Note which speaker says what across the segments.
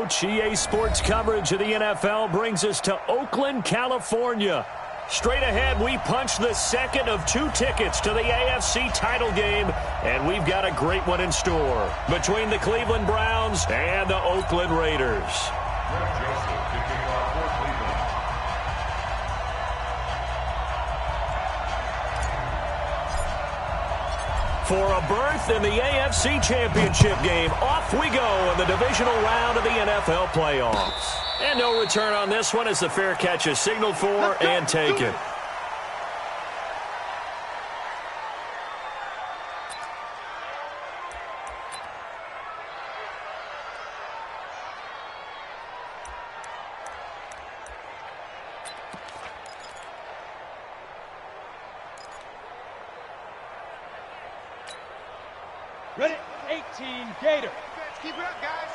Speaker 1: much. EA Sports coverage of the NFL brings us to Oakland, California. Straight ahead, we punch the second of 2 tickets to the AFC title game, and we've got a great one in store between the Cleveland Browns and the Oakland Raiders. For a berth in the AFC Championship game, off we go in the divisional round of the NFL playoffs. And no return on this one as the fair catch is signaled for and taken.
Speaker 2: Ready? 18, Gator.
Speaker 3: Keep it up, guys.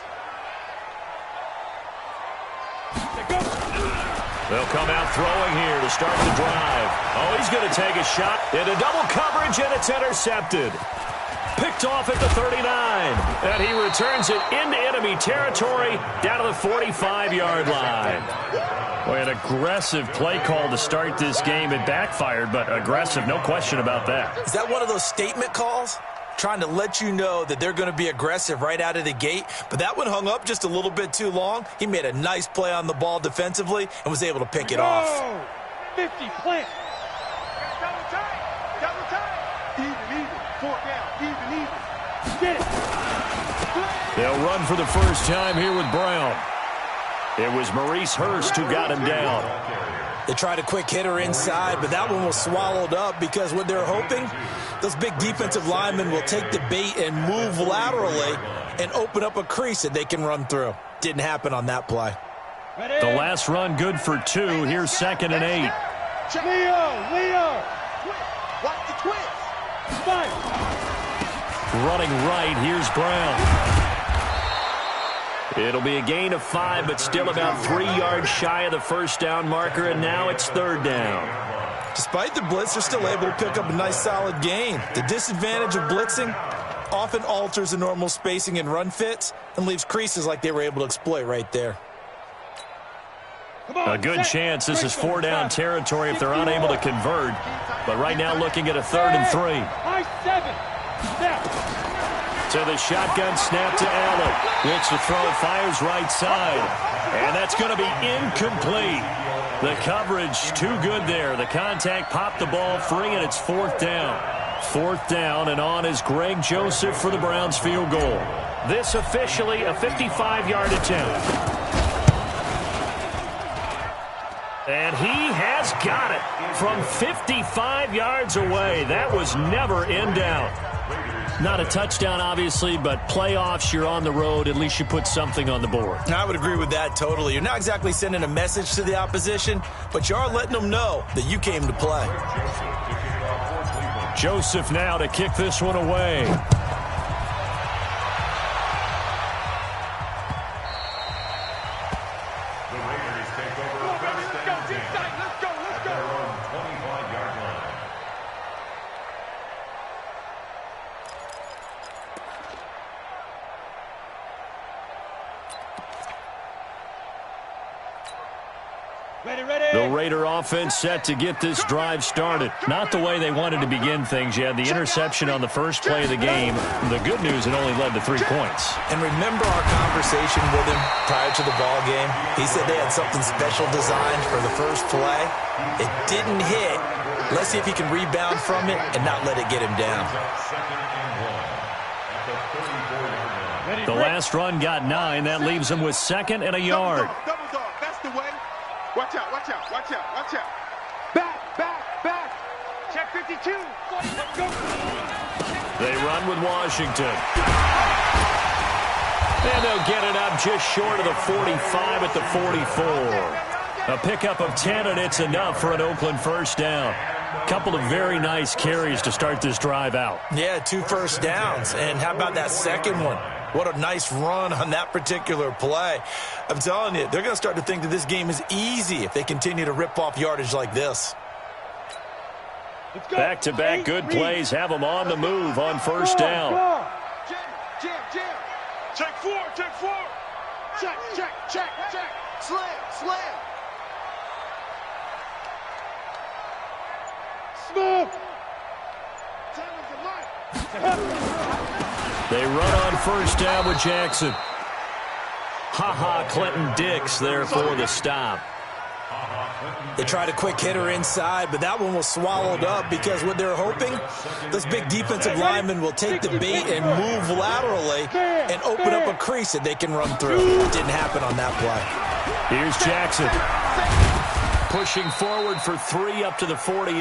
Speaker 1: They'll come out throwing here to start the drive. Oh, he's going to take a shot into double coverage, and it's intercepted. Picked off at the 39. And he returns it into enemy territory down to the 45-yard line. Boy, an aggressive play call to start this game. It backfired, but aggressive, no question about that.
Speaker 4: Is that one of those statement calls? Trying to let you know that they're going to be aggressive right out of the gate. But that one hung up just a little bit too long. He made a nice play on the ball defensively and was able to pick it off.
Speaker 2: 50, plant.
Speaker 3: Double tight. Double tight. Even. 4 down. Even.
Speaker 2: Get it.
Speaker 1: They'll run for the first time here with Brown. It was Maurice Hurst who got him down.
Speaker 4: They tried a quick hitter inside, but that one was swallowed up because what they're hoping, those big defensive linemen will take the bait and move laterally and open up a crease that they can run through. Didn't happen on that play.
Speaker 1: The last run good for 2. Here's 2nd and 8.
Speaker 2: Leo.
Speaker 3: Watch the twist.
Speaker 2: Spike.
Speaker 1: Running right, here's Brown. It'll be a gain of 5, but still about 3 yards shy of the first down marker, and now it's 3rd down.
Speaker 4: Despite the blitz, they're still able to pick up a nice solid gain. The disadvantage of blitzing often alters the normal spacing and run fits and leaves creases like they were able to exploit right there.
Speaker 1: A good chance this is 4 down territory if they're unable to convert, but right now looking at a 3rd and 3.
Speaker 2: High 7. Snap.
Speaker 1: To the shotgun snap to Allen. Looks to throw, fires right side. And that's going to be incomplete. The coverage too good there. The contact popped the ball free, and it's 4th down. 4th down, and on is Greg Joseph for the Browns field goal. This officially a 55-yard attempt. And he has got it from 55 yards away. That was never in doubt. Not a touchdown, obviously, but playoffs, you're on the road. At least you put something on the board.
Speaker 4: I would agree with that totally. You're not exactly sending a message to the opposition, but you are letting them know that you came to play.
Speaker 1: Joseph now to kick this one away. The Raider offense set to get this drive started. Not the way they wanted to begin things. You had the interception on the first play of the game. The good news, it only led to 3 points.
Speaker 4: And remember our conversation with him prior to the ball game? He said they had something special designed for the first play. It didn't hit. Let's see if he can rebound from it and not let it get him down.
Speaker 1: The last run got 9. That leaves him with 2nd and a yard.
Speaker 3: Double dog. That's the way. Watch out. Back. Check 52. Go.
Speaker 1: They run with Washington. And they'll get it up just short of the 45 at the 44. A pickup of 10, and it's enough for an Oakland first down. Couple of very nice carries to start this drive out.
Speaker 4: Yeah, 2 first downs. And how about that second one? What a nice run on that particular play. I'm telling you, they're going to start to think that this game is easy if they continue to rip off yardage like this.
Speaker 1: Back-to-back good plays have them on the move on first down.
Speaker 3: Jam. Check 4. Check, check, check, check. Slam, slam.
Speaker 2: Smooth.
Speaker 3: Challenge the mic.
Speaker 1: They run on first down with Jackson. Clinton Dix there for the stop.
Speaker 4: They tried a quick hitter inside, but that one was swallowed up because what they're hoping, those big defensive linemen will take the bait and move laterally and open up a crease that they can run through. It didn't happen on that play.
Speaker 1: Here's Jackson. Pushing forward for 3 up to the 48.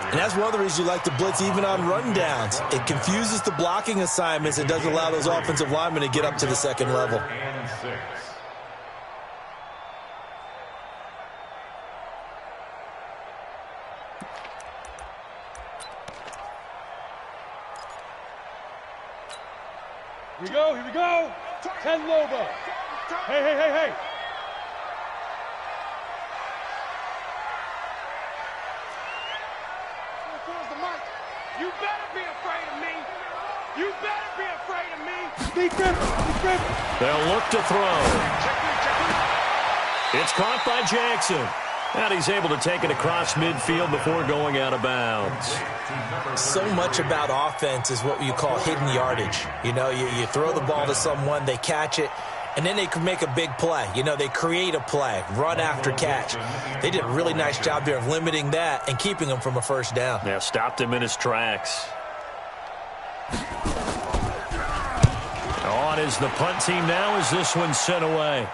Speaker 4: And that's one of the reasons you like to blitz even on rundowns. It confuses the blocking assignments. It doesn't allow those offensive linemen to get up to the second level.
Speaker 2: Here we go, here we go. 10 Lobo. Hey, hey, hey, hey.
Speaker 3: Towards the mic. You better be afraid of me. You better be afraid of me.
Speaker 2: Defense.
Speaker 1: They'll look to throw. It's caught by Jackson. And he's able to take it across midfield before going out of bounds.
Speaker 4: So much about offense is what you call hidden yardage. You know, you throw the ball to someone, they catch it, and then they can make a big play. You know, they create a play, run after catch. They did a really nice job there of limiting that and keeping him from a first down.
Speaker 1: Yeah, stopped him in his tracks. On is the punt team now as this one's sent away.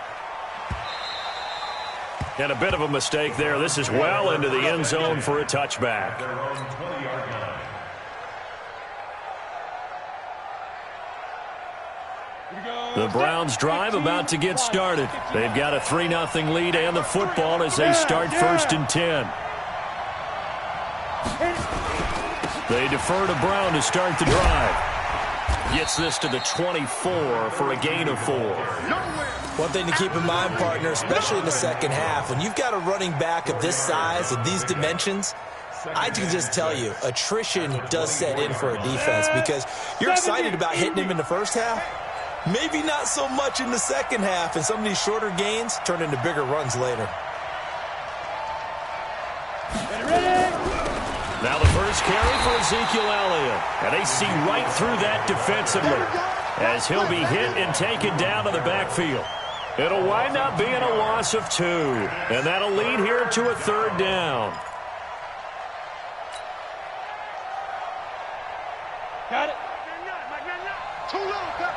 Speaker 1: And a bit of a mistake there. This is well into the end zone for a touchback. The Browns drive about to get started. They've got a 3-0 lead and the football as they start 1st and 10. They defer to Brown to start the drive. Gets this to the 24 for a gain of 4.
Speaker 4: One thing to keep in mind, partner, especially in the second half, when you've got a running back of this size and these dimensions, I can just tell you, attrition does set in for a defense because you're excited about hitting him in the first half. Maybe not so much in the second half, and some of these shorter gains turn into bigger runs later.
Speaker 1: Now the first carry for Ezekiel Elliott. And they see right through that defensively as he'll be hit and taken down to the backfield. It'll wind up being a loss of 2. And that'll lead here to a 3rd down.
Speaker 2: Got it.
Speaker 3: Too low, cut.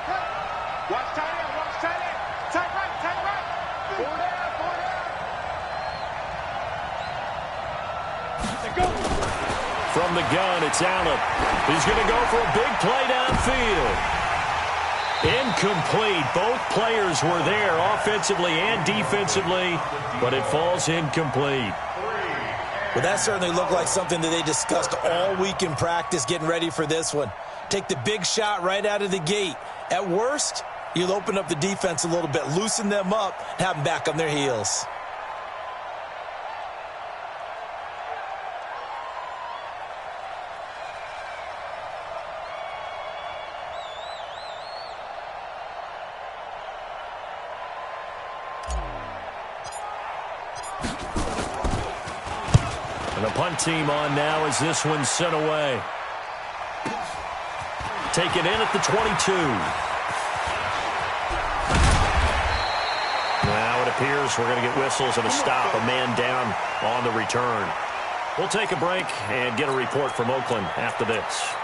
Speaker 3: Watch tight end, watch tight end. Tight right. 4 down.
Speaker 2: Go.
Speaker 1: From the gun, it's Allen. He's going to go for a big play downfield. Incomplete. Both players were there offensively and defensively, but it falls incomplete.
Speaker 4: Well, that certainly looked like something that they discussed all week in practice getting ready for this one. Take the big shot right out of the gate. At worst, you'll open up the defense a little bit, loosen them up, and have them back on their heels.
Speaker 1: And the punt team on now as this one's sent away. Taken in at the 22. Now it appears we're going to get whistles and a stop, a man down on the return. We'll take a break and get a report from Oakland after this.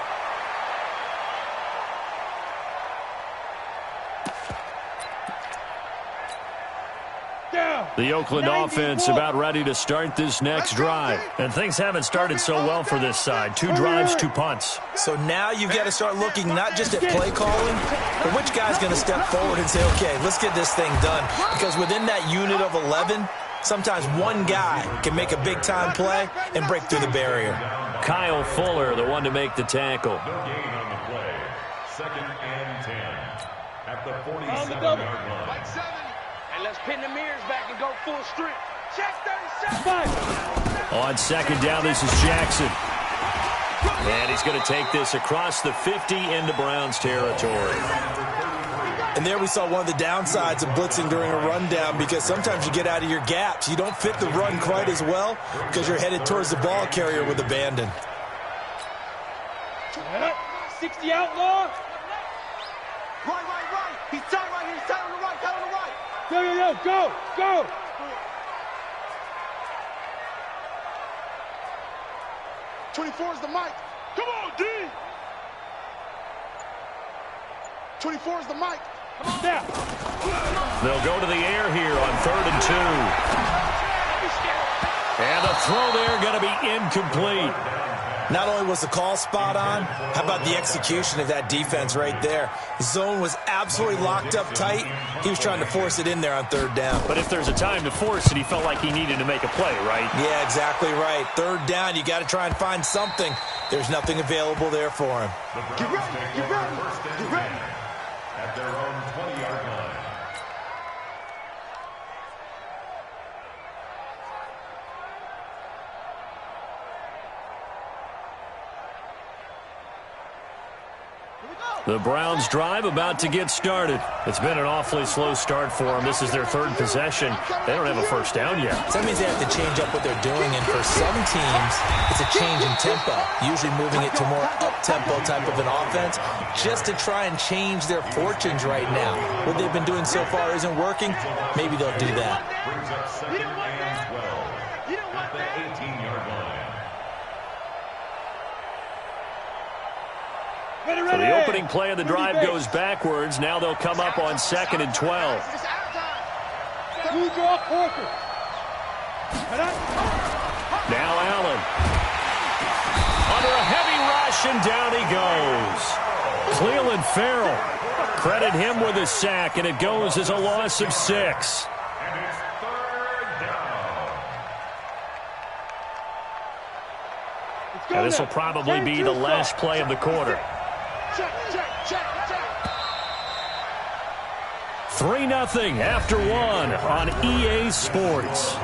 Speaker 1: The Oakland offense about ready to start this next drive. And things haven't started so well for this side. 2 drives, 2 punts.
Speaker 4: So now you've got to start looking not just at play calling, but which guy's going to step forward and say, okay, let's get this thing done. Because within that unit of 11, sometimes one guy can make a big-time play and break through the barrier.
Speaker 1: Kyle Fuller, the one to make the tackle.
Speaker 5: No gain on the play. 2nd and 10 at the 47-yard line.
Speaker 3: Like 7. And let's pin the mirrors back and go full strength. Check 37.
Speaker 1: On 2nd down, this is Jackson. And he's going to take this across the 50 into Browns territory.
Speaker 4: And there we saw one of the downsides of blitzing during a rundown, because sometimes you get out of your gaps. You don't fit the run quite as well because you're headed towards the ball carrier with abandon.
Speaker 2: 60 outlaw.
Speaker 3: Right. He's tight right here. He's tight on the right. Tight on the right.
Speaker 2: Go.
Speaker 3: 24 is the mic. Come on, D. 24 is the mic. Come on.
Speaker 2: Now.
Speaker 1: They'll go to the air here on 3rd and 2. And the throw there going to be incomplete.
Speaker 4: Not only was the call spot on, how about the execution of that defense right there? The zone was absolutely locked up tight. He was trying to force it in there on 3rd down.
Speaker 1: But if there's a time to force it, he felt like he needed to make a play, right?
Speaker 4: Yeah, exactly right. 3rd down, you got to try and find something. There's nothing available there for him.
Speaker 3: Get ready.
Speaker 5: At their own 20-yard line.
Speaker 1: The Browns' drive about to get started. It's been an awfully slow start for them. This is their 3rd possession. They don't have a first down yet.
Speaker 4: So that means they have to change up what they're doing, and for some teams, it's a change in tempo, usually moving it to more up-tempo type of an offense, just to try and change their fortunes right now. What they've been doing so far isn't working. Maybe they'll do that.
Speaker 5: Brings up 2nd and 12 at the 18-yard line.
Speaker 1: So the opening play of the drive goes backwards. Now they'll come up on 2nd and 12. Now Allen. Under a heavy rush, and down he goes. Cleveland Farrell. Credit him with a sack, and it goes as a loss of 6.
Speaker 5: And it's 3rd down.
Speaker 1: And this will probably be the last play of the quarter.
Speaker 3: Check.
Speaker 1: 3-0 after 1 on EA Sports.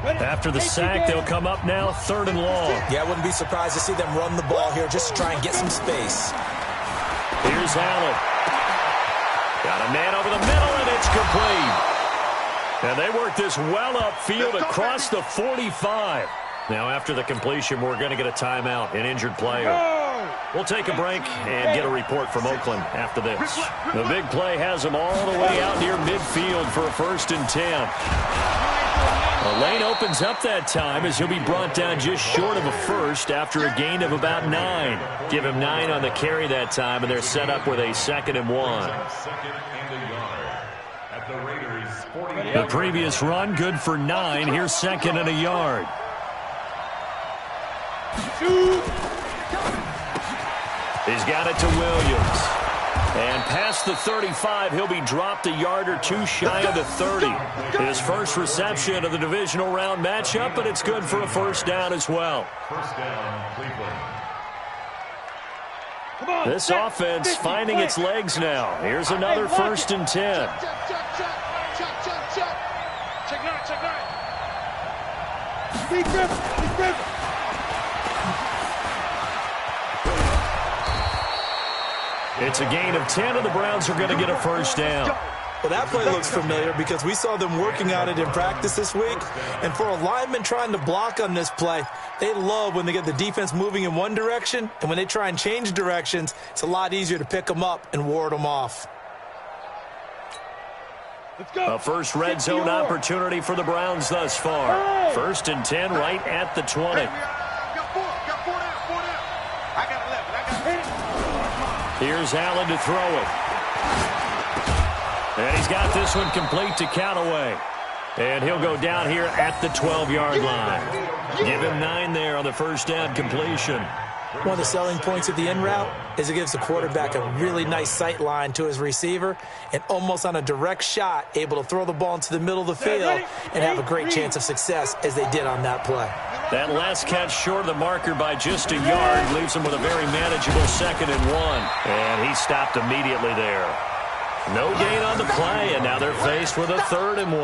Speaker 1: After the sack, they'll come up now 3rd and long.
Speaker 4: Yeah, I wouldn't be surprised to see them run the ball here just to try and get some space.
Speaker 1: Here's Allen. Got a man over the middle, and it's complete. And they work this well upfield across the 45. Now, after the completion, we're going to get a timeout, an injured player. We'll take a break and get a report from Oakland after this. The big play has them all the way out near midfield for a 1st and 10. The lane opens up that time as he'll be brought down just short of a first after a gain of about 9. Give him 9 on the carry that time, and they're set up with a 2nd and 1.
Speaker 5: 2nd and a yard at the Raiders' 40.
Speaker 1: The previous run, good for 9. Here's 2nd and a yard. He's got it to Williams. And past the 35, he'll be dropped a yard or 2 shy of the 30. His first reception of the divisional round matchup, but it's good for a 1st down as well.
Speaker 5: 1st down, Cleveland.
Speaker 1: This offense finding its legs now. Here's another 1st and 10.
Speaker 3: Check right.
Speaker 2: Big rip.
Speaker 1: It's a gain of 10, and the Browns are going to get a 1st down.
Speaker 4: Well, that play looks familiar because we saw them working on it in practice this week. And for a lineman trying to block on this play, they love when they get the defense moving in one direction. And when they try and change directions, it's a lot easier to pick them up and ward them off.
Speaker 1: A first red zone opportunity for the Browns thus far. 1st and 10 right at the 20.
Speaker 3: Got 4 down. I got 11.
Speaker 1: Here's Allen to throw it. And he's got this one complete to Callaway. And he'll go down here at the 12-yard line. Give him 9 there on the 1st down completion.
Speaker 4: One of the selling points of the in route is it gives the quarterback a really nice sight line to his receiver and almost on a direct shot able to throw the ball into the middle of the field and have a great chance of success as they did on that play.
Speaker 1: That last catch short of the marker by just a yard leaves him with a very manageable 2nd and 1. And he stopped immediately there. No gain on the play, and now they're faced with a 3rd and 1.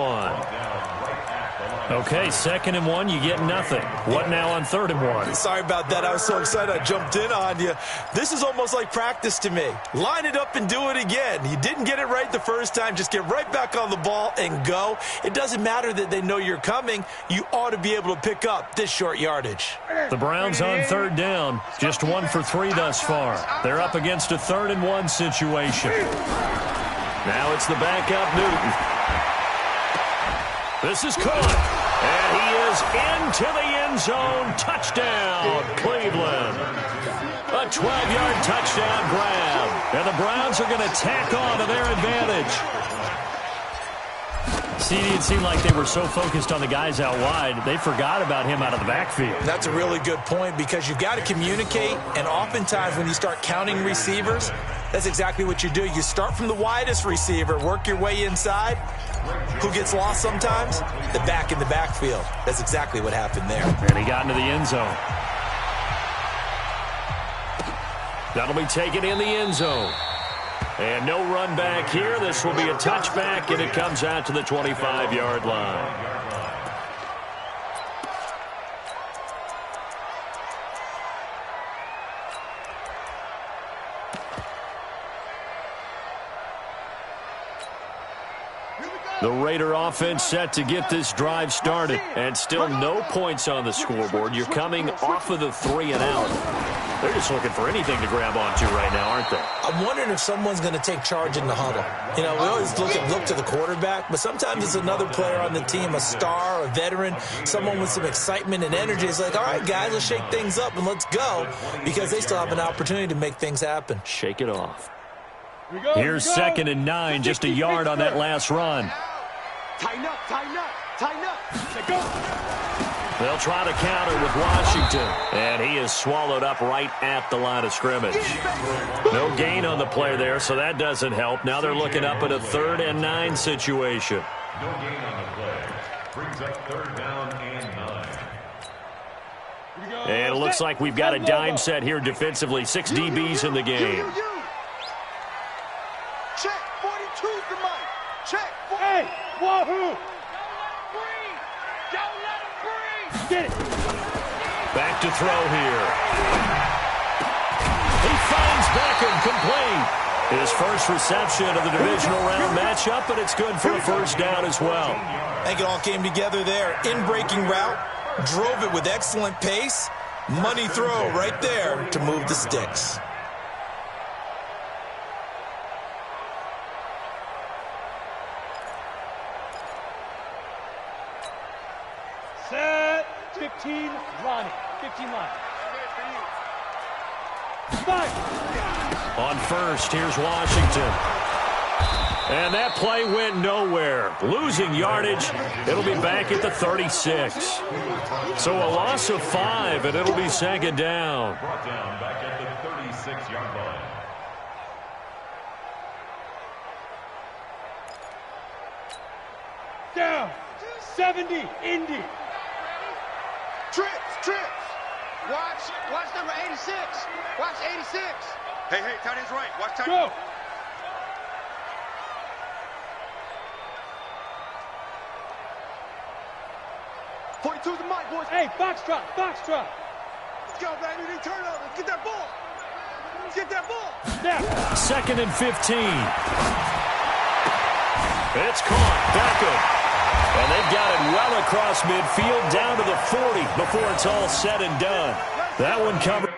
Speaker 1: Okay, 2nd and 1, you get nothing. What now on 3rd and 1?
Speaker 4: Sorry about that. I was so excited I jumped in on you. This is almost like practice to me. Line it up and do it again. You didn't get it right the first time. Just get right back on the ball and go. It doesn't matter that they know you're coming. You ought to be able to pick up this short yardage.
Speaker 1: The Browns on 3rd down. Just 1 for 3 thus far. They're up against a 3rd and 1 situation. Now it's the backup Newton. This is caught. And he is into the end zone. Touchdown, Cleveland. A 12-yard touchdown grab. And the Browns are going to tack on to their advantage. See, it seemed like they were so focused on the guys out wide, they forgot about him out of the backfield.
Speaker 4: That's a really good point because you've got to communicate, and oftentimes when you start counting receivers, that's exactly what you do. You start from the widest receiver, work your way inside. Who gets lost sometimes? The back in the backfield. That's exactly what happened there.
Speaker 1: And he got into the end zone. That'll be taken in the end zone. And no run back here. This will be a touchback, and it comes out to the 25-yard line. The Raider offense set to get this drive started, and still no points on the scoreboard. You're coming off of the 3 and out. They're just looking for anything to grab onto right now, aren't they?
Speaker 4: I'm wondering if someone's going to take charge in the huddle. You know, we always look to the quarterback, but sometimes it's another player on the team, a star, a veteran, someone with some excitement and energy. It's like, all right, guys, let's shake things up and let's go, because they still have an opportunity to make things happen.
Speaker 1: Shake it off. Here's 2nd and 9, just a yard on that last run.
Speaker 3: Tighten up, tighten up, tighten up. Let's go.
Speaker 1: They'll try to counter with Washington, and he is swallowed up right at the line of scrimmage. No gain on the play there, so that doesn't help. Now they're looking up at a 3rd and 9 situation.
Speaker 5: No gain on the play. Brings up 3rd down and 9.
Speaker 1: And it looks like we've got a dime set here defensively. 6 DBs in the game.
Speaker 3: Check, 42's the mic. Check.
Speaker 2: Hey, wahoo!
Speaker 3: Don't let him breathe.
Speaker 2: Get it.
Speaker 1: Back to throw here. He finds Beckham complete. His first reception of the divisional round matchup, but it's good for a 1st down as well.
Speaker 4: I think it all came together there. In-breaking route, drove it with excellent pace. Money throw right there to move the sticks.
Speaker 2: Set. 15, Ronnie. 15 line. Five.
Speaker 1: On 1st, here's Washington. And that play went nowhere. Losing yardage. It'll be back at the 36. So a loss of 5, and it'll be 2nd down.
Speaker 5: Brought down back at the 36-yard line.
Speaker 2: Down. 70, Indy.
Speaker 3: Trips. Watch number 86. Watch 86. Hey, tight end's right. Watch tight end.
Speaker 2: Go.
Speaker 3: Two's the mic, boys.
Speaker 2: Hey, foxtrot.
Speaker 3: Let's go, baby. They turn over. Get that ball. Get that ball.
Speaker 2: Now.
Speaker 1: 2nd and 15. It's caught. Beckham. And they've got it well across midfield down to the 40 before it's all said and done. That one covered.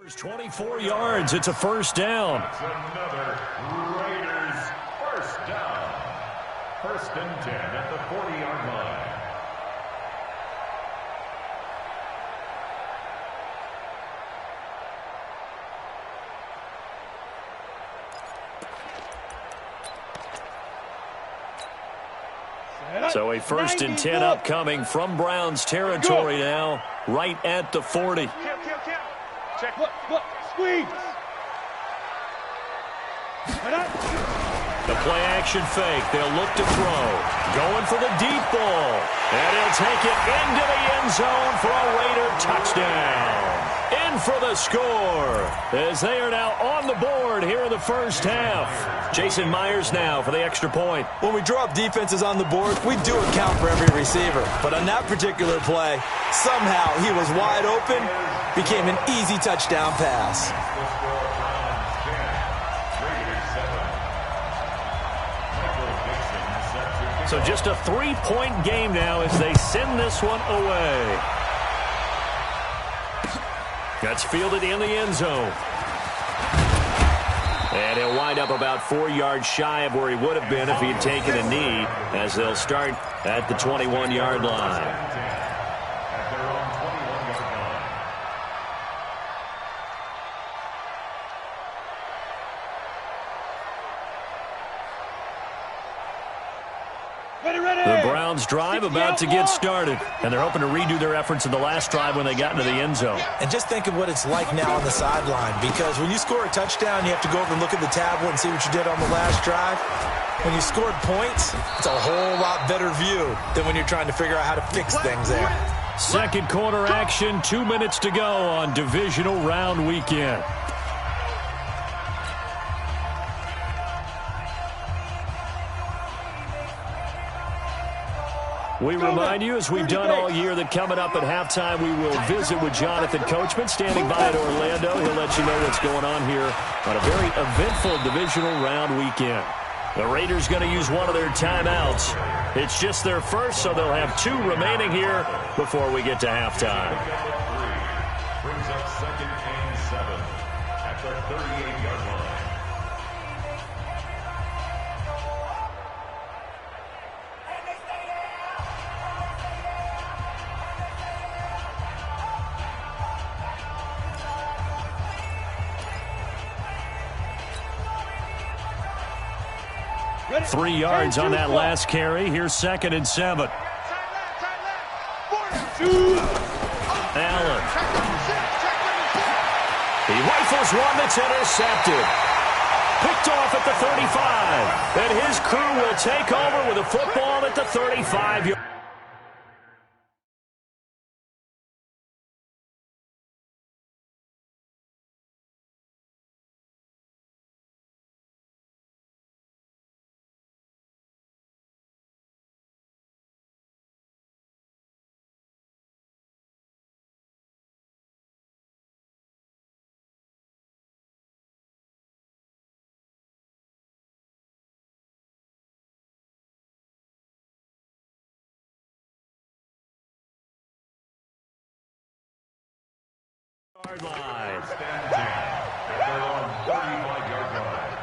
Speaker 1: There's 24 yards. It's a 1st down.
Speaker 5: That's another Raiders 1st down. 1st and 10 at the 40-yard line.
Speaker 1: So a 1st and 10 upcoming from Browns territory now, right at the 40.
Speaker 2: Check. Look. Squeeze.
Speaker 1: The play action fake. They'll look to throw. Going for the deep ball. And he'll take it into the end zone for a Raider touchdown. In for the score as they are now on the board here in the first half. Jason Myers now for the extra point.
Speaker 4: When we draw up defenses on the board, we do account for every receiver. But on that particular play, somehow he was wide open, became an easy touchdown pass.
Speaker 1: So just a 3-point game now as they send this one away. That's fielded in the end zone. And he'll wind up about 4 yards shy of where he would have been if he had taken a knee, as they'll start at the 21-yard line. The Browns drive about to get started, and they're hoping to redo their efforts in the last drive when they got into the end zone.
Speaker 4: And just think of what it's like now on the sideline, because when you score a touchdown, you have to go over and look at the tablet and see what you did on the last drive. When you scored points, it's a whole lot better view than when you're trying to figure out how to fix things there.
Speaker 1: Second quarter action, 2 minutes to go on divisional round weekend. We remind you, as we've done all year, that coming up at halftime, we will visit with Jonathan Coachman, standing by at Orlando. He'll let you know what's going on here on a very eventful divisional round weekend. The Raiders going to use one of their timeouts. It's just their first, so they'll have 2 remaining here before we get to halftime.
Speaker 5: Brings up 2nd and 7 at the 38-yard line.
Speaker 1: Ready? 3 yards on that last carry. Here's 2nd and 7. Allen. He rifles one that's intercepted. Picked off at the 35. And his crew will take over with a football at the 35. Yard line.
Speaker 5: At their own 35-yard line.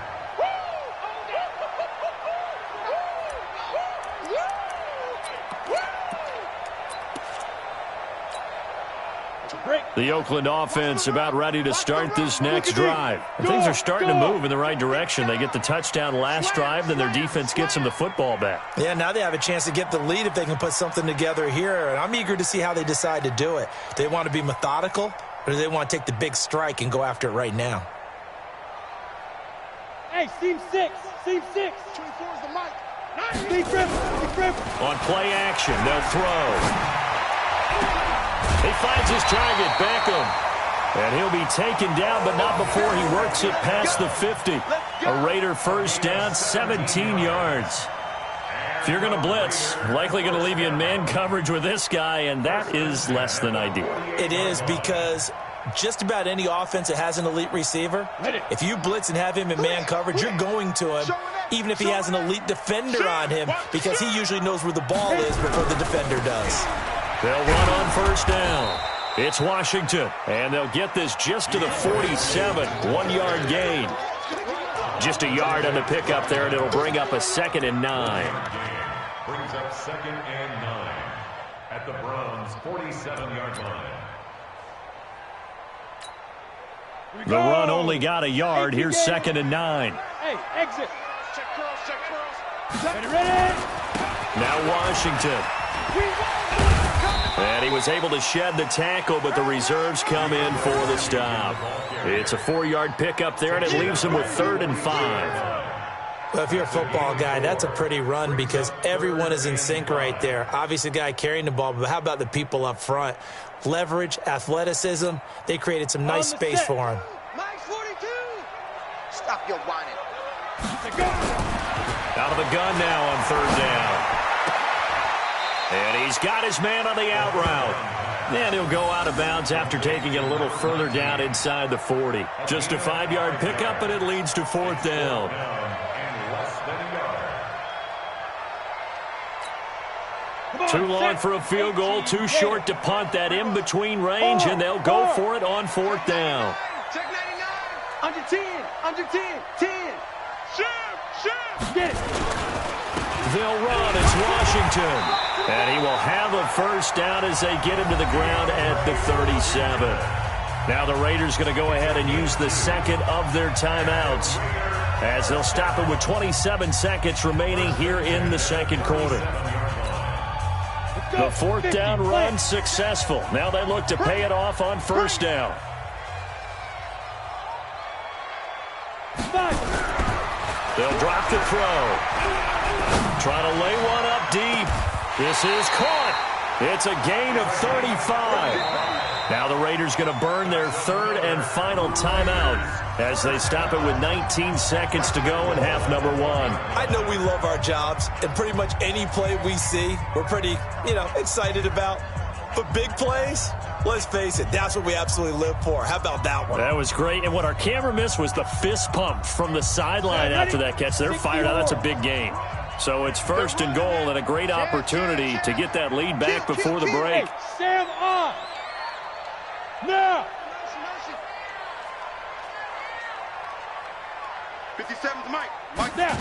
Speaker 1: The Oakland offense about ready to start this next drive. And things are starting to move in the right direction. They get the touchdown last drive, then their defense gets them the football back.
Speaker 4: Yeah, now they have a chance to get the lead if they can put something together here. And I'm eager to see how they decide to do it. Do they want to be methodical, or do they want to take the big strike and go after it right now?
Speaker 2: Hey, seam 6. Seam 6. 24 is the mic. Big grip.
Speaker 1: On play action, they'll throw. He finds his target, Beckham. And he'll be taken down, but not before he works it past the 50. A Raider first down, 17 yards. If you're going to blitz, likely going to leave you in man coverage with this guy, and that is less than ideal.
Speaker 4: It is, because just about any offense that has an elite receiver, if you blitz and have him in man coverage, you're going to him, even if he has an elite defender on him, because he usually knows where the ball is before the defender does.
Speaker 1: They'll run on first down. It's Washington, and they'll get this just to the 47, 1-yard gain. Just a yard on the pickup there, and it'll bring up a 2nd and 9.
Speaker 5: Brings up 2nd and 9 at the Browns' 47-yard line.
Speaker 1: The run only got a yard. Here's 2nd and 9.
Speaker 2: Hey, exit. Check curls. Ready.
Speaker 1: Now Washington. And he was able to shed the tackle, but the reserves come in for the stop. It's a 4-yard pickup there, and it leaves him with 3rd and 5.
Speaker 4: Well, if you're a football guy, that's a pretty run because everyone is in sync right there. Obviously, the guy carrying the ball, but how about the people up front? Leverage, athleticism, they created some nice space for him.
Speaker 3: Mike 42. Stop your whining.
Speaker 1: Out of the gun now on 3rd down. And he's got his man on the out route. And he'll go out of bounds after taking it a little further down inside the 40. Just a 5-yard pickup, and it leads to 4th down. Too long for a field goal, too short to punt. That in-between range, and they'll go for it on 4th down.
Speaker 3: Check 99. Under 10. Under 10. 10. Shoot. Get it.
Speaker 1: They'll run. It's Washington. And he will have a 1st down as they get him to the ground at the 37. Now the Raiders going to go ahead and use the second of their timeouts as they'll stop it with 27 seconds remaining here in the second quarter. The 4th down run successful. Now they look to pay it off on 1st down. They'll drop the throw. Try to lay one up deep. This is caught. It's a gain of 35. Now the Raiders going to burn their 3rd and final timeout as they stop it with 19 seconds to go in half number 1.
Speaker 4: I know we love our jobs, and pretty much any play we see, we're pretty, excited about. But big plays, let's face it, that's what we absolutely live for. How about that one?
Speaker 1: That was great, and what our camera missed was the fist pump from the sideline after that catch. They're fired out. That's a big gain. So it's 1st and goal and a great opportunity to get that lead back before the break.
Speaker 2: Hey, Sam on. Now.
Speaker 3: 57's Mike. Mike
Speaker 2: Now.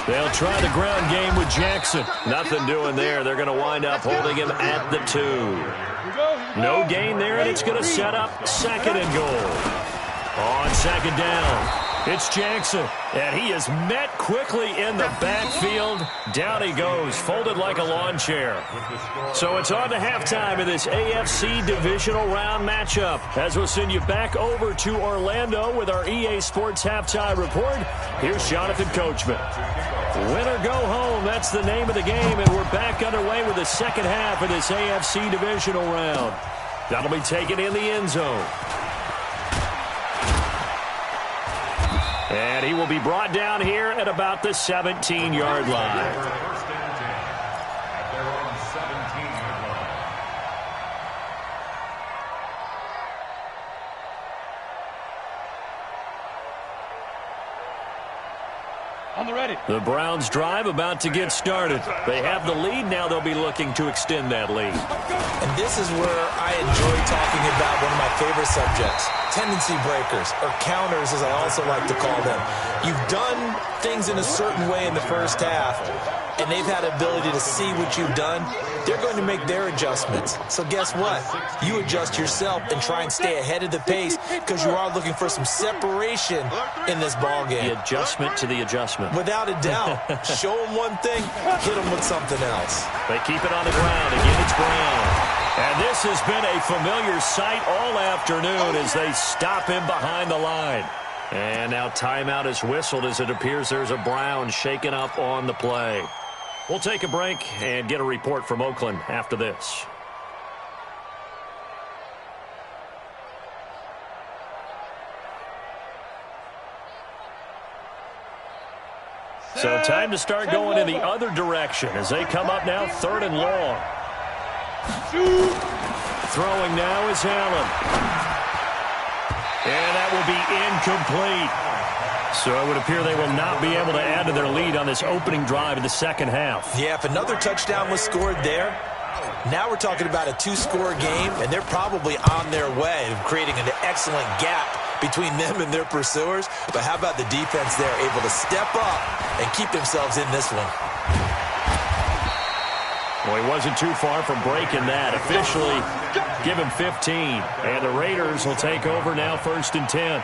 Speaker 1: They'll try the ground game with Jackson. Nothing doing there. They're going to wind up holding him at the 2. No gain there, and it's going to set up 2nd and goal. On 2nd down, it's Jackson, and he is met quickly in the backfield. Down he goes, folded like a lawn chair. So it's on to halftime of this AFC divisional round matchup, as we'll send you back over to Orlando with our EA Sports halftime report. Here's Jonathan Coachman. Win or go home, that's the name of the game, and we're back underway with the second half of this AFC divisional round. That'll be taken in the end zone. And he will be brought down here at about the 17-yard line.
Speaker 5: First and 10 at their own 17-yard line.
Speaker 2: On the ready.
Speaker 1: The Browns drive about to get started. They have the lead. Now they'll be looking to extend that lead.
Speaker 4: And this is where I enjoy talking about one of my favorite subjects, tendency breakers, or counters as I also like to call them. You've done things in a certain way in the first half, and they've had ability to see what you've done. They're going to make their adjustments. So guess what? You adjust yourself and try and stay ahead of the pace because you are looking for some separation in this ball game.
Speaker 1: The adjustment to the adjustment.
Speaker 4: Without a doubt. Show them one thing, hit them with something else.
Speaker 1: They keep it on the ground. Again, it's Brown. And this has been a familiar sight all afternoon as they stop him behind the line. And now timeout is whistled as it appears there's a Brown shaken up on the play. We'll take a break and get a report from Oakland after this. So time to start going in the other direction as they come up now 3rd and long. Throwing now is Allen. And that will be incomplete. So it would appear they will not be able to add to their lead on this opening drive of the second half.
Speaker 4: Yeah, if another touchdown was scored there, now we're talking about a 2-score game, and they're probably on their way of creating an excellent gap between them and their pursuers. But how about the defense there, able to step up and keep themselves in this one?
Speaker 1: Well, he wasn't too far from breaking that. Officially, give him 15. And the Raiders will take over now 1st and 10.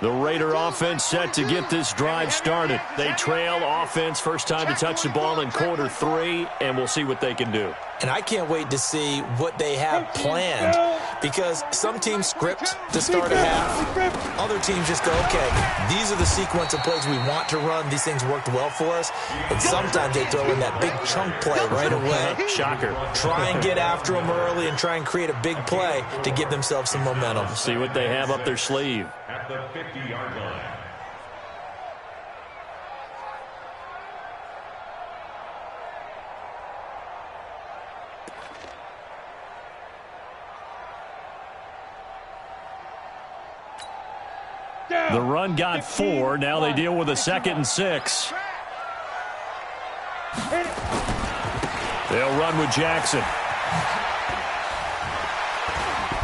Speaker 1: The Raider offense set to get this drive started. They trail offense, first time to touch the ball in quarter 3, and we'll see what they can do.
Speaker 4: And I can't wait to see what they have planned, because some teams script to start a half. Other teams just go, okay, these are the sequence of plays we want to run. These things worked well for us. And sometimes they throw in that big chunk play right away.
Speaker 1: Shocker.
Speaker 4: Try and get after them early and try and create a big play to give themselves some momentum.
Speaker 1: See what they have up their sleeve.
Speaker 5: At the 50-yard line.
Speaker 1: The run got 4. Now they deal with a 2nd and 6. They'll run with Jackson.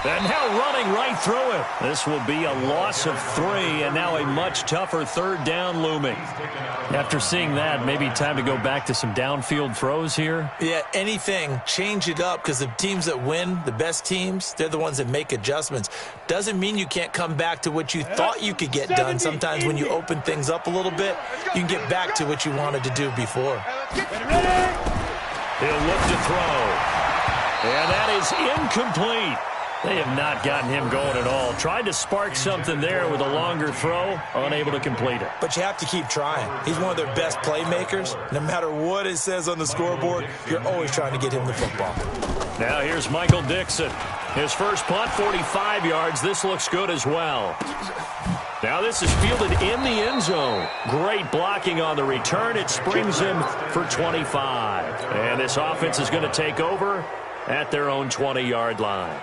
Speaker 1: And now running right through it. This will be a loss of 3, and now a much tougher 3rd down looming. After seeing that, maybe time to go back to some downfield throws here.
Speaker 4: Yeah, anything. Change it up, because the teams that win, the best teams, they're the ones that make adjustments. Doesn't mean you can't come back to what you thought you could get done. Sometimes when you open things up a little bit, you can get back to what you wanted to do before.
Speaker 1: He'll look to throw. And that is incomplete. They have not gotten him going at all. Tried to spark something there with a longer throw, unable to complete it.
Speaker 4: But you have to keep trying. He's one of their best playmakers. No matter what it says on the scoreboard, you're always trying to get him the football.
Speaker 1: Now here's Michael Dixon. His first punt, 45 yards. This looks good as well. Now this is fielded in the end zone. Great blocking on the return. It springs him for 25. And this offense is going to take over at their own 20-yard line.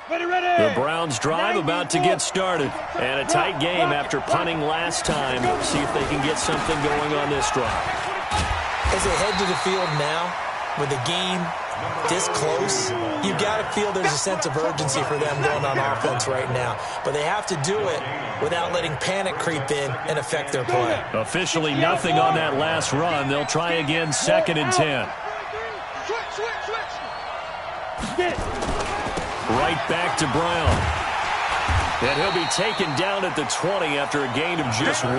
Speaker 1: The Browns drive about to get started. And a tight game after punting last time. See if they can get something going on this drive.
Speaker 4: As they head to the field now, with the game this close, you've got to feel there's a sense of urgency for them going on offense right now. But they have to do it without letting panic creep in and affect their play.
Speaker 1: Officially nothing on that last run. They'll try again, 2nd and 10. Right back to Brown. And he'll be taken down at the 20 after a gain of just 1.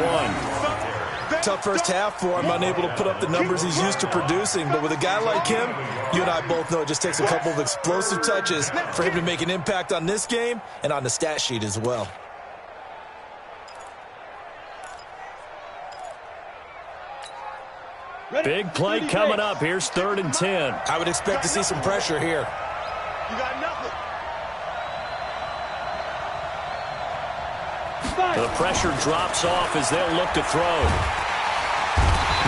Speaker 4: Tough first half for him, unable to put up the numbers he's used to producing. But with a guy like him, you and I both know it just takes a couple of explosive touches for him to make an impact on this game and on the stat sheet as well.
Speaker 1: Big play coming up. Here's 3rd and 10.
Speaker 4: I would expect to see some pressure here.
Speaker 3: You got nothing.
Speaker 1: The pressure drops off as they'll look to throw.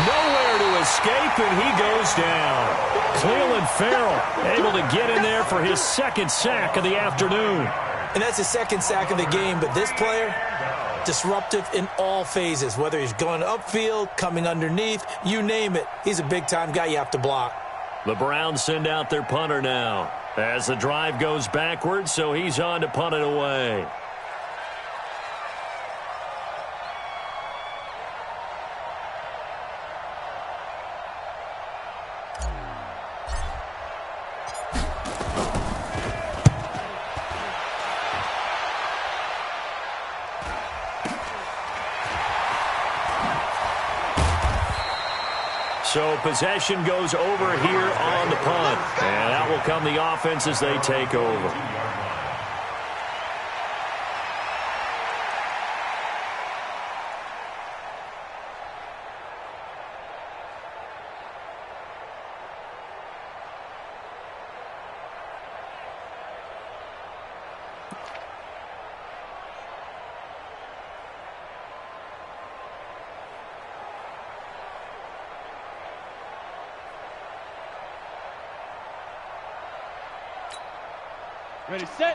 Speaker 1: Nowhere to escape, and he goes down. Cleveland Farrell able to get in there for his 2nd sack of the afternoon.
Speaker 4: And that's his 2nd sack of the game, but this player, disruptive in all phases, whether he's going upfield, coming underneath, you name it. He's a big-time guy you have to block.
Speaker 1: The Browns send out their punter now as the drive goes backwards, so he's on to punt it away. So possession goes over here on the punt. And out will come the offense as they take over.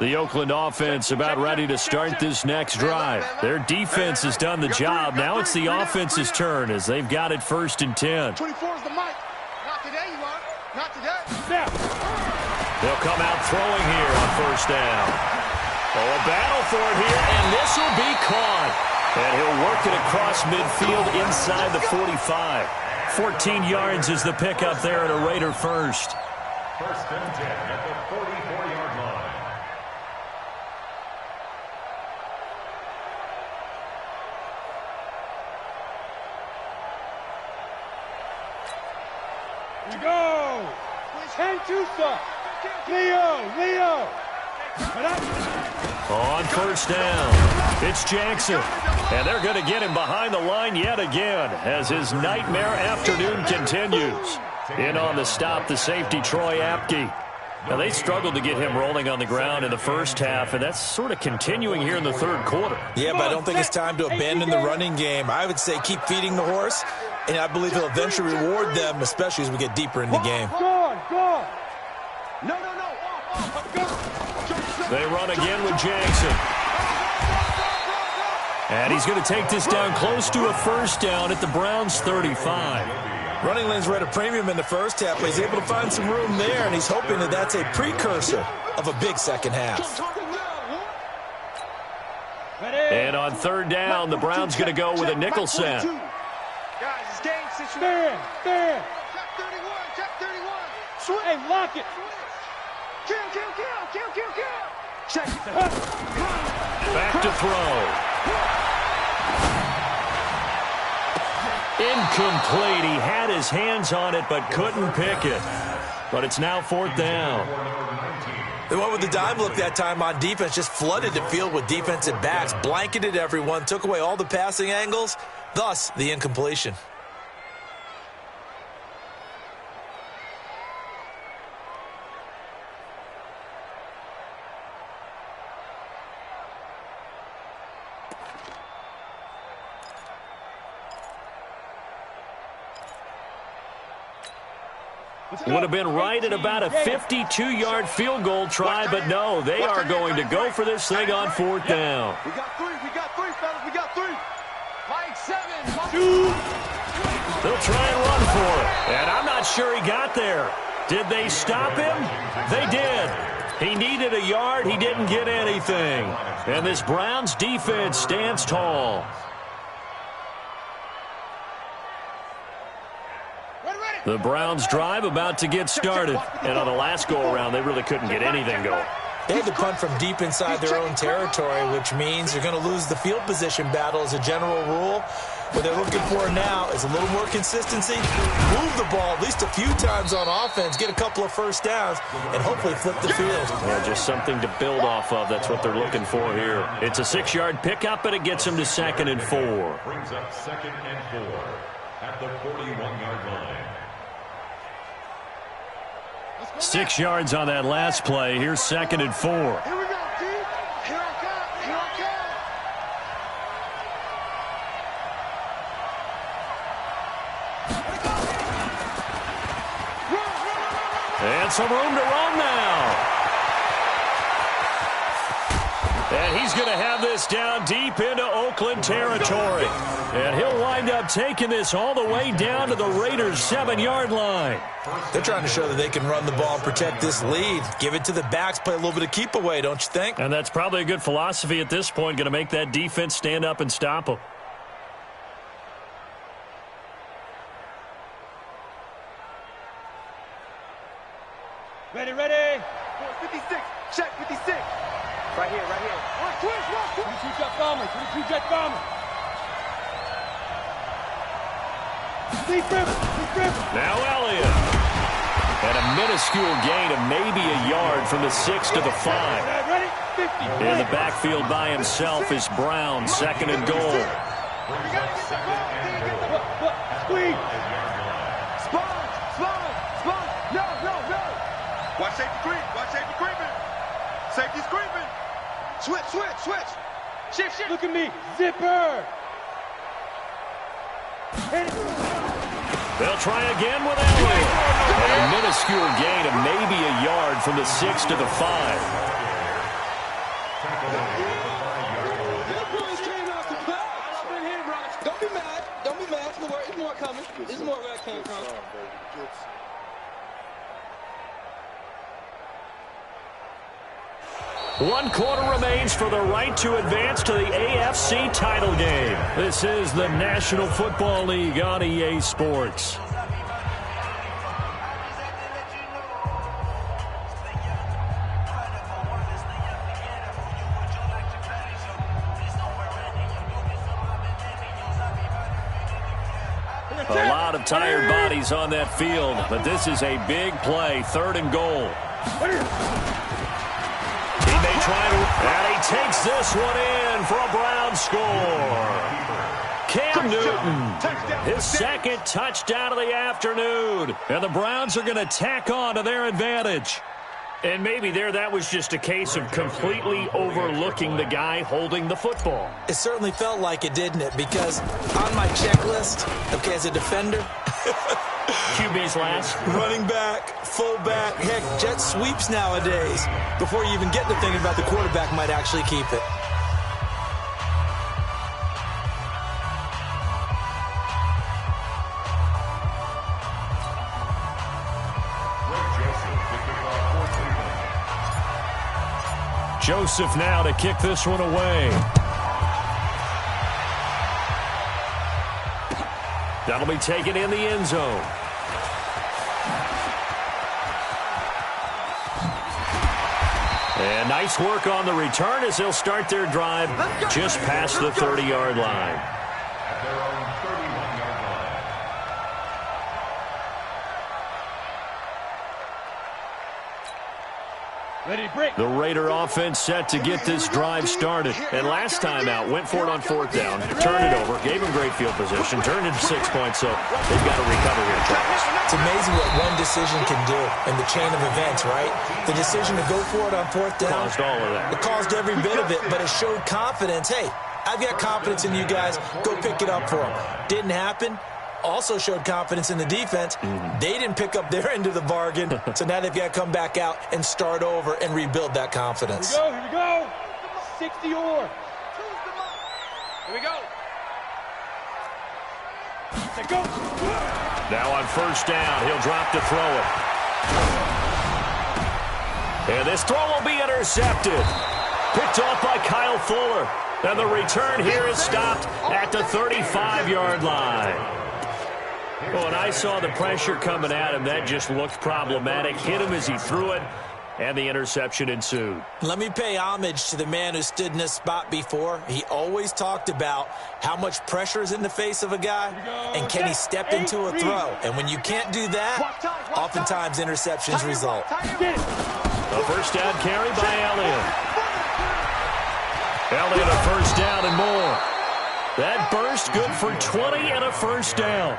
Speaker 1: The Oakland offense about ready to start this next drive. Their defense has done the job. Now it's the offense's turn as they've got it 1st and 10.
Speaker 3: 24 is the mic. Not today, you are. Not today.
Speaker 1: They'll come out throwing here on 1st down. Oh, a battle for it here, and this will be caught. And he'll work it across midfield inside the 45. 14 yards is the pickup there at a Raider first.
Speaker 5: 1st and 10 at the 44-yard line.
Speaker 2: We go. 10-2 stop. Leo.
Speaker 1: On first down, it's Jackson. And they're going to get him behind the line yet again as his nightmare afternoon continues. In on the stop, the safety, Troy Apke. Now, they struggled to get him rolling on the ground in the first half, and that's sort of continuing here in the third quarter.
Speaker 4: Yeah, but I don't think it's time to abandon the running game. I would say keep feeding the horse, and I believe he'll eventually reward them, especially as we get deeper in the game.
Speaker 2: Go. No.
Speaker 1: They run again with Jackson. And he's going to take this down close to a first down at the Browns' 35.
Speaker 4: Running lanes were at a premium in the first half, but he's able to find some room there, and he's hoping that that's a precursor of a big second half.
Speaker 1: And on third down, the Browns going to go with a nickel set.
Speaker 3: Guys, it's game situation.
Speaker 2: Stand.
Speaker 3: Check 31.
Speaker 2: Hey, lock it.
Speaker 3: Kill. Check.
Speaker 1: Back to throw. Incomplete. He had his hands on it but couldn't pick it. But it's now fourth down.
Speaker 4: They went with the dime look that time on defense, just flooded the field with defensive backs, blanketed everyone, took away all the passing angles, thus the incompletion.
Speaker 1: Would have been right at about a 52-yard field goal try, but no, they are going to go for this thing on fourth down.
Speaker 3: We got three, fellas. We got three. Mike 7.
Speaker 1: They'll try and run for it, and I'm not sure he got there. Did they stop him? They did. He needed a yard. He didn't get anything. And this Browns defense stands tall. The Browns drive about to get started. And on the last go-around, they really couldn't get anything going.
Speaker 4: They had to punt from deep inside their own territory, which means they're going to lose the field position battle as a general rule. What they're looking for now is a little more consistency, move the ball at least a few times on offense, get a couple of first downs, and hopefully flip the field.
Speaker 1: Yeah, just something to build off of. That's what they're looking for here. It's a 6-yard pickup, and it gets them to 2nd and 4.
Speaker 5: Brings up 2nd and 4 at the 41-yard line.
Speaker 1: 6 yards on that last play. Here's 2nd and 4.
Speaker 3: Here we go, D. Here I come.
Speaker 1: And some room to run now. And he's going to have this down deep into Oakland territory. And he'll wind up taking this all the way down to the Raiders' 7-yard line.
Speaker 4: They're trying to show that they can run the ball and protect this lead. Give it to the backs, play a little bit of keep away, don't you think?
Speaker 1: And that's probably a good philosophy at this point, going to make that defense stand up and stop them.
Speaker 2: Ready.
Speaker 3: 56. Check 56. Right here. Twitch.
Speaker 2: 22 jet bomber. Deep river.
Speaker 1: Now Elliott. And a minuscule gain of maybe a yard from the 6 to the 5.
Speaker 2: Ready? 50.
Speaker 1: In the backfield by himself is Brown, 2nd and goal.
Speaker 2: Squeeze.
Speaker 3: Spawn. No. Watch safety creeping. Safety's creeping. Switch. Shift.
Speaker 2: Look at me. Zipper. Hit it.
Speaker 1: They'll try again with Elliott. And a minuscule gain of maybe a yard from the 6 to the 5.
Speaker 6: Don't be mad. It's more coming. It's more where it came from.
Speaker 1: One quarter remains for the right to advance to the AFC title game. This is the National Football League on EA Sports. A lot lot of tired bodies on that field, but this is a big play, 3rd and goal. He may try to, and he takes this one in for a Brown score. Cam Newton, his 2nd touchdown of the afternoon, and the Browns are going to tack on to their advantage. And maybe that was just a case of completely overlooking the guy holding the football.
Speaker 4: It certainly felt like it, didn't it? Because on my checklist, okay, as a defender,
Speaker 1: QB's last.
Speaker 4: Running back, fullback, heck, jet sweeps nowadays. Before you even get to thinking about the quarterback might actually keep it.
Speaker 1: Joseph now to kick this one away. That'll be taken in the end zone. And nice work on the return as they'll start their drive just past the 30-yard line.
Speaker 5: At their own 31-yard line.
Speaker 2: Ready, break.
Speaker 1: The Raider offense set to get this drive started. And last time out, went for it on 4th down, turned it over, gave him great field position, turned it to 6 points, so they've got to recover here, Travis.
Speaker 4: It's amazing what one decision can do in the chain of events, right? The decision to go for it on 4th down.
Speaker 1: Caused all of that.
Speaker 4: It caused every bit of it, but it showed confidence. Hey, I've got confidence in you guys. Go pick it up for them. Didn't happen. Also showed confidence in the defense. They didn't pick up their end of the bargain, so now they've got to come back out and start over and rebuild that confidence.
Speaker 2: Here we go. 60 or. Here we go. Let's go.
Speaker 1: Now on 1st down, he'll drop to throw it. And this throw will be intercepted. Picked off by Kyle Fuller. And the return here is stopped at the 35-yard line. Oh, and I saw the pressure coming at him. That just looked problematic. Hit him as he threw it, and the interception ensued.
Speaker 4: Let me pay homage to the man who stood in this spot before. He always talked about how much pressure is in the face of a guy, and can he step into a throw. And when you can't do that, oftentimes interceptions result.
Speaker 1: A 1st down carry by Elliott. Elliott a 1st down and more. That burst good for 20 and a 1st down.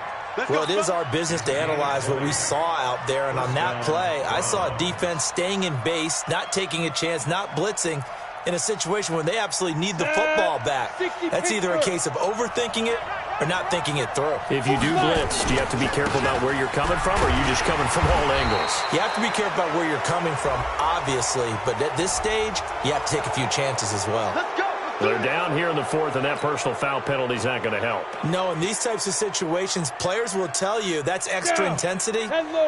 Speaker 4: Well, it is our business to analyze what we saw out there, and on that play, I saw a defense staying in base, not taking a chance, not blitzing in a situation when they absolutely need the football back. That's either a case of overthinking it or not thinking it through.
Speaker 1: If you do blitz, do you have to be careful about where you're coming from, or are you just coming from all angles?
Speaker 4: You have to be careful about where you're coming from, obviously, but at this stage, you have to take a few chances as well.
Speaker 1: They're down here in the 4th, and that personal foul penalty is not going to help.
Speaker 4: No, in these types of situations, players will tell you that's extra intensity.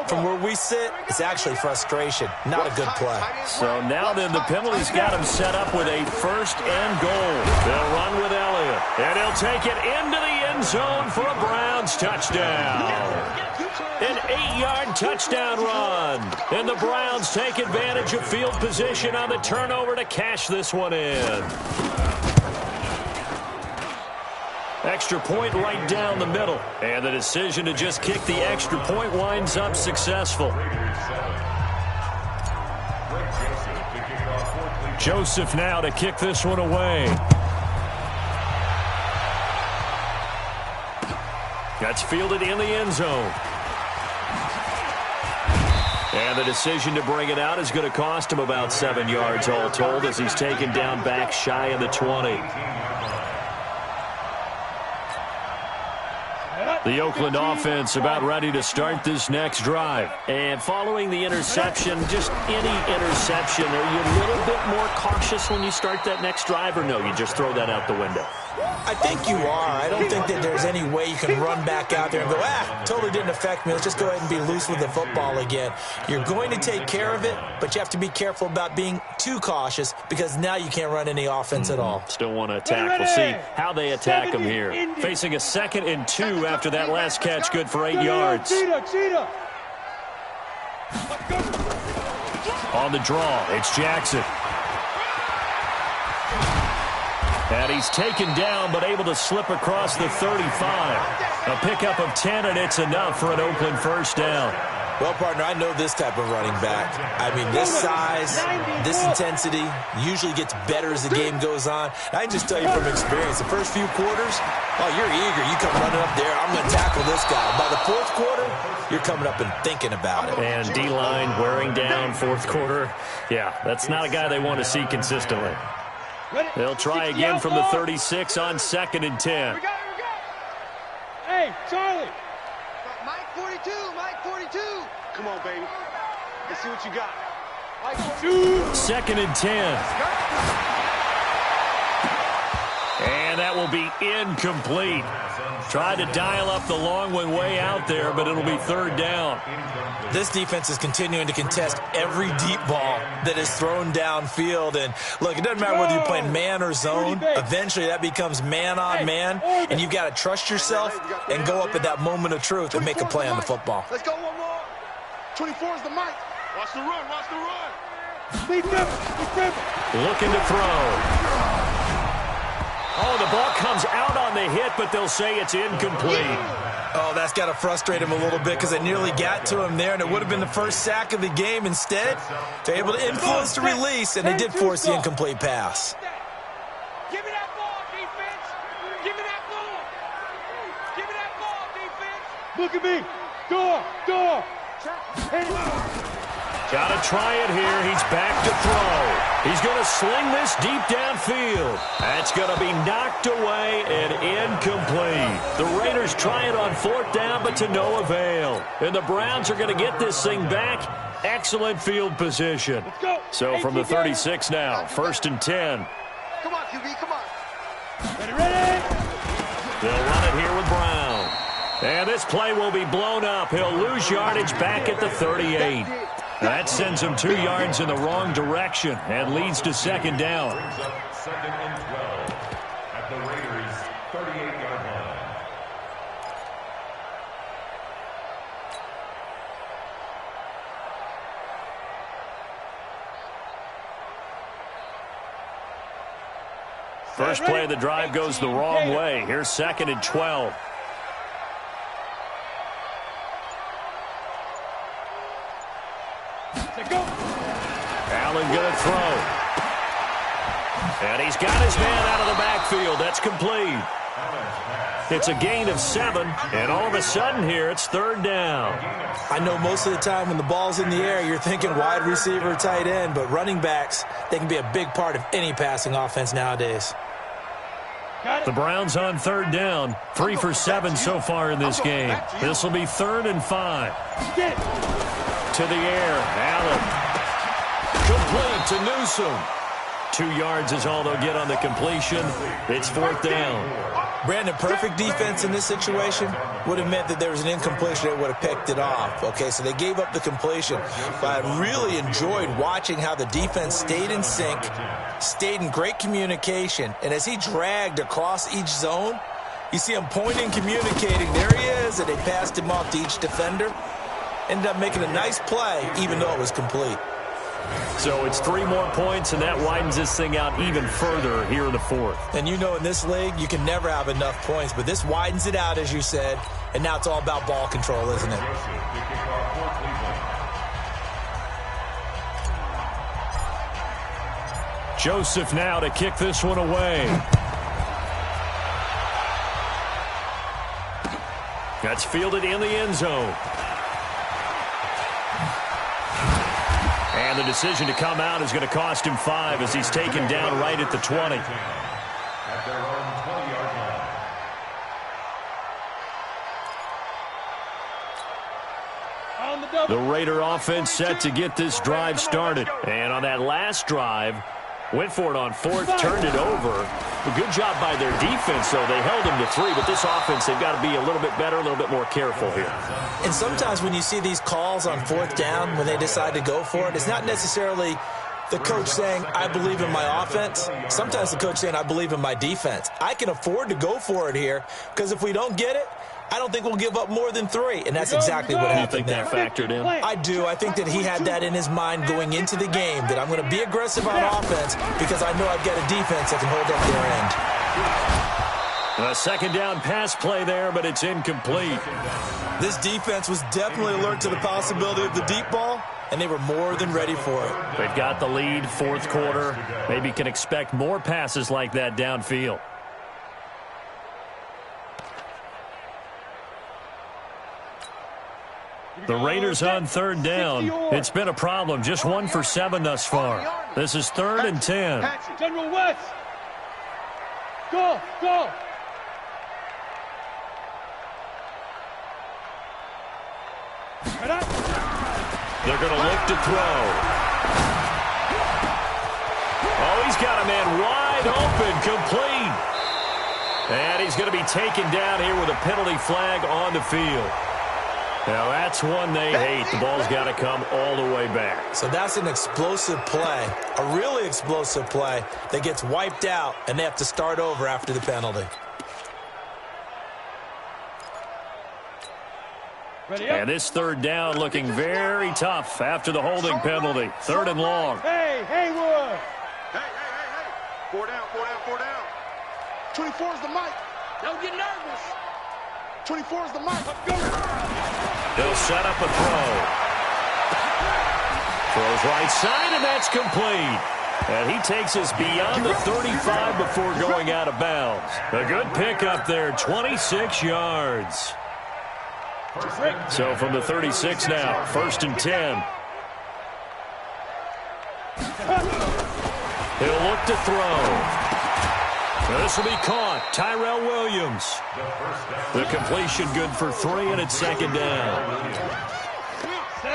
Speaker 4: From where we sit, it's actually frustration, not a good play.
Speaker 1: So now then, the penalty's got him set up with a 1st and goal. They'll run with Elliott, and he'll take it into the end zone for a Browns touchdown. An 8-yard touchdown run. And the Browns take advantage of field position on the turnover to cash this one in. Extra point right down the middle. And the decision to just kick the extra point winds up successful. Joseph now to kick this one away. That's fielded in the end zone. And the decision to bring it out is going to cost him about 7 yards all told as he's taken down back shy of the 20. The Oakland offense about ready to start this next drive. And following the interception, just any interception, are you a little bit more cautious when you start that next drive, or no, you just throw that out the window?
Speaker 4: I think you are. I don't think that there's any way you can run back out there and go, totally didn't affect me. Let's just go ahead and be loose with the football again. You're going to take care of it, but you have to be careful about being too cautious because now you can't run any offense at all.
Speaker 1: Still want to attack. We'll see how they attack him here. Facing a 2nd and 2 after that last catch, good for 8 yards. On the draw, it's Jackson. And he's taken down but able to slip across the 35. A pickup of 10, and it's enough for an Oakland first down.
Speaker 4: Well, partner, I know this type of running back. I mean, this size, this intensity usually gets better as the game goes on. I can just tell you from experience, the first few quarters, oh, you're eager. You come running up there, I'm going to tackle this guy. By the fourth quarter, you're coming up and thinking about it.
Speaker 1: And D-line wearing down fourth quarter. Yeah, that's not a guy they want to see consistently. They'll try again from the 36 on 2nd and 10.
Speaker 2: Hey, Charlie.
Speaker 3: Mike 42, Mike 42. Come on, baby. Let's see what you got. Mike
Speaker 1: 2nd and 10. And that will be incomplete. Tried to dial up the long one way out there, but it'll be 3rd down.
Speaker 4: This defense is continuing to contest every deep ball that is thrown downfield. And, look, it doesn't matter whether you're playing man or zone. Eventually that becomes man on man, and you've got to trust yourself and go up at that moment of truth and make a play on the football.
Speaker 3: Let's go one more. 24 is the mic. Watch the run, watch the run.
Speaker 1: Looking to throw. Oh, the ball comes out on the hit, but they'll say it's incomplete.
Speaker 4: Oh, that's got to frustrate him a little bit because they nearly got to him there, and it would have been the first sack of the game. Instead, they're able to influence the release, and they did force the incomplete pass.
Speaker 3: Give me that ball, defense. Give me that ball. Give me that ball, defense.
Speaker 2: Look at me. Door.
Speaker 1: Got to try it here. He's back to throw. He's going to sling this deep downfield. That's going to be knocked away and incomplete. The Raiders try it on 4th down, but to no avail. And the Browns are going to get this thing back. Excellent field position. So from the 36 now, 1st and 10.
Speaker 3: Come on, QB, come on.
Speaker 2: Ready?
Speaker 1: They'll run it here with Brown. And this play will be blown up. He'll lose yardage back at the 38. That sends him 2 yards in the wrong direction and leads to 2nd down.
Speaker 5: 2nd and 12 at the Raiders' 38-yard line.
Speaker 1: First play of the drive goes the wrong way. Here's 2nd and 12. Allen going to throw. And he's got his man out of the backfield. That's complete. It's a gain of 7, and all of a sudden here it's 3rd down.
Speaker 4: I know most of the time when the ball's in the air, you're thinking wide receiver, tight end, but running backs, they can be a big part of any passing offense nowadays.
Speaker 1: The Browns on 3rd down, 3 for 7 so far in this game. This will be 3rd and 5. To the air, Allen. Complete to Newsom. 2 yards is all they'll get on the completion. It's 4th down.
Speaker 4: Brandon, perfect defense in this situation would have meant that there was an incompletion that would have picked it off. Okay, so they gave up the completion. But I really enjoyed watching how the defense stayed in sync, stayed in great communication. And as he dragged across each zone, you see him pointing, communicating. There he is, and they passed him off to each defender. Ended up making a nice play, even though it was complete.
Speaker 1: So it's 3 more points, and that widens this thing out even further here in the 4th.
Speaker 4: And you know in this league, you can never have enough points, but this widens it out, as you said, and now it's all about ball control, isn't it?
Speaker 1: Joseph now to kick this one away. That's fielded in the end zone. And the decision to come out is going to cost him 5 as he's taken down right at the 20.
Speaker 5: At their own 20-yard line.
Speaker 1: The Raider offense set to get this drive started. And on that last drive, went for it on 4th, turned it over. A good job by their defense, though. They held them to 3, but this offense, they've got to be a little bit better, a little bit more careful here.
Speaker 4: And sometimes when you see these calls on 4th down, when they decide to go for it, it's not necessarily the coach saying, I believe in my offense. Sometimes the coach saying, I believe in my defense. I can afford to go for it here because if we don't get it, I don't think we'll give up more than 3, and that's exactly what happened there.
Speaker 1: You think that factored in?
Speaker 4: I do. I think that he had that in his mind going into the game, that I'm going to be aggressive on offense because I know I've got a defense that can hold up their end.
Speaker 1: A second down pass play there, but it's incomplete.
Speaker 4: This defense was definitely alert to the possibility of the deep ball, and they were more than ready for it.
Speaker 1: They've got the lead, fourth quarter. Maybe can expect more passes like that downfield. The Raiders on third down. It's been a problem. Just 1 for 7 thus far. This is 3rd and 10.
Speaker 2: General West. Go, go.
Speaker 1: They're going to look to throw. Oh, he's got a man wide open, complete. And he's going to be taken down here with a penalty flag on the field. Now, that's one they hate. The ball's got to come all the way back.
Speaker 4: So that's an explosive play, a really explosive play that gets wiped out, and they have to start over after the penalty.
Speaker 1: And this third down looking very tough after the holding penalty. 3rd and long.
Speaker 2: Hey, Haywood.
Speaker 3: Hey. 4 down. 24 is the mic.
Speaker 6: Don't get nervous.
Speaker 3: 24 is the mic. Go.
Speaker 1: He'll set up a throw. Throws right side, and that's complete. And he takes us beyond the 35 before going out of bounds. A good pickup there, 26 yards. So from the 36 now, 1st and 10. He'll look to throw. This will be caught. Tyrell Williams. The completion good for 3, and it's 2nd down.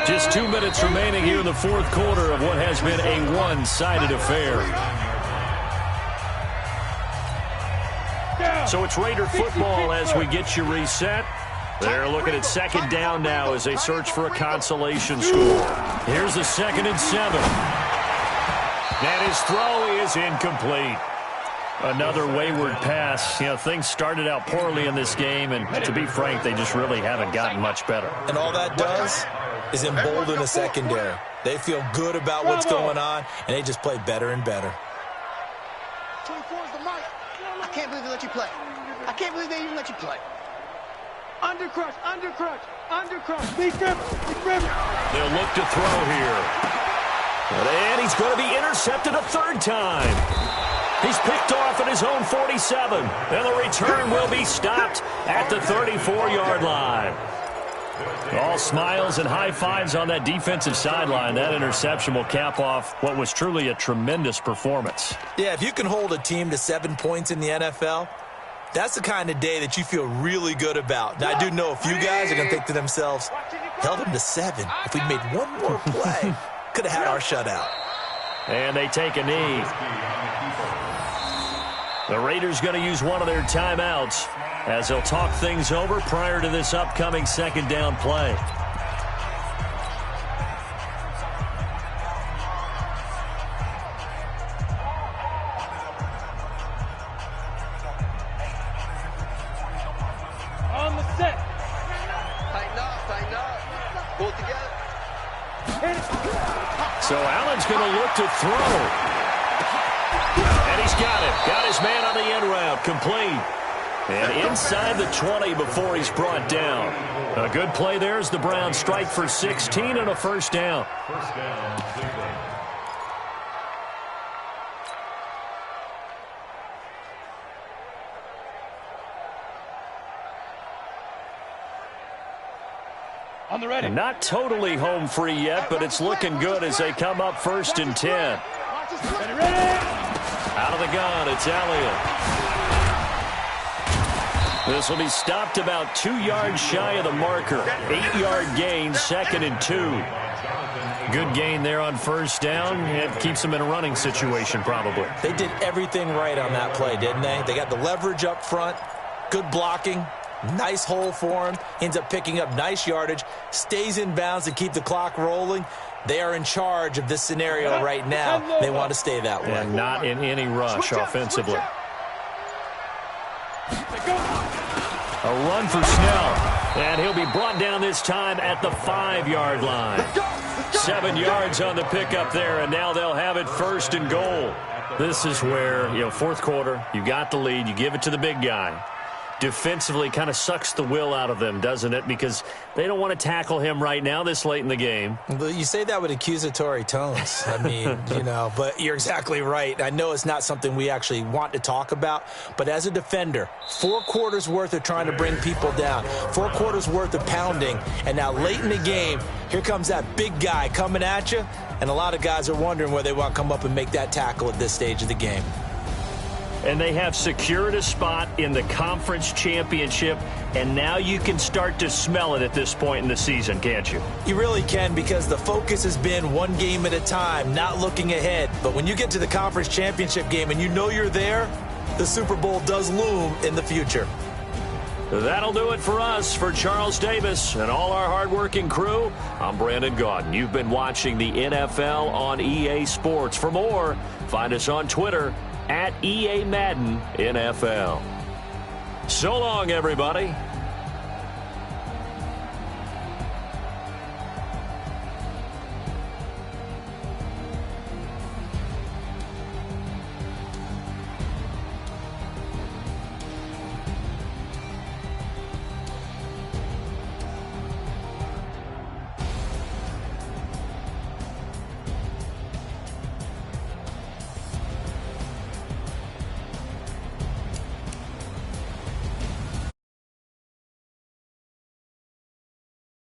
Speaker 1: Just 2 minutes remaining here in the fourth quarter of what has been a one-sided affair. So it's Raider football as we get you reset. They're looking at 2nd down now as they search for a consolation score. Here's the 2nd and 7. And his throw is incomplete. Another wayward pass. You know, things started out poorly in this game, and to be frank, they just really haven't gotten much better.
Speaker 4: And all that does is embolden the secondary. They feel good about what's going on, and they just play better and better.
Speaker 3: 24 is the mic.
Speaker 6: I can't believe they let you play. I can't believe they even let you play.
Speaker 2: Undercrush. Big grip.
Speaker 1: They'll look to throw here. And he's going to be intercepted a 3rd time. He's picked off at his own 47. And the return will be stopped at the 34-yard line. All smiles and high fives on that defensive sideline. That interception will cap off what was truly a tremendous performance.
Speaker 4: Yeah, if you can hold a team to 7 points in the NFL, that's the kind of day that you feel really good about. Now, I do know a few guys are going to think to themselves, held them to 7. If we'd made one more play, could have had our shutout.
Speaker 1: And they take a knee. The Raiders going to use one of their timeouts as they'll talk things over prior to this upcoming 2nd down play.
Speaker 2: On the set.
Speaker 6: Tighten up. Pull it together.
Speaker 1: So Allen's going to look to throw. And he's got it. Got his man on the end route. Complete. And inside the 20 before he's brought down. A good play there as the Browns strike for 16 and a 1st down.
Speaker 2: On the ready.
Speaker 1: Not totally home free yet, but it's looking good as they come up 1st and 10.
Speaker 2: Ready.
Speaker 1: Out of the gun, it's Elliott. This will be stopped about 2 yards shy of the marker. 8-yard gain, 2nd and 2. Good gain there on 1st down. It keeps them in a running situation, probably.
Speaker 4: They did everything right on that play, didn't they? They got the leverage up front, good blocking, nice hole for him, ends up picking up nice yardage, stays in bounds to keep the clock rolling. They are in charge of this scenario right now. They want to stay that way.
Speaker 1: And not in any rush offensively. A run for Snell. And he'll be brought down this time at the 5-yard line. 7 yards on the pickup there, and now they'll have it 1st and goal. This is where, fourth quarter, you got the lead, you give it to the big guy. Defensively kind of sucks the will out of them, doesn't it? Because they don't want to tackle him right now this late in the game.
Speaker 4: You say that with accusatory tones. I mean, but you're exactly right. I know it's not something we actually want to talk about, but as a defender, 4 quarters worth of trying to bring people down, 4 quarters worth of pounding, and now late in the game, here comes that big guy coming at you, and a lot of guys are wondering where they want to come up and make that tackle at this stage of the game.
Speaker 1: And they have secured a spot in the conference championship, and now you can start to smell it at this point in the season, can't you?
Speaker 4: You really can, because the focus has been one game at a time, not looking ahead. But when you get to the conference championship game and you know you're there, the Super Bowl does loom in the future.
Speaker 1: That'll do it for us. For Charles Davis and all our hardworking crew, I'm Brandon Gaudin. You've been watching the NFL on EA Sports. For more, find us on Twitter @EA Madden NFL. So long, everybody.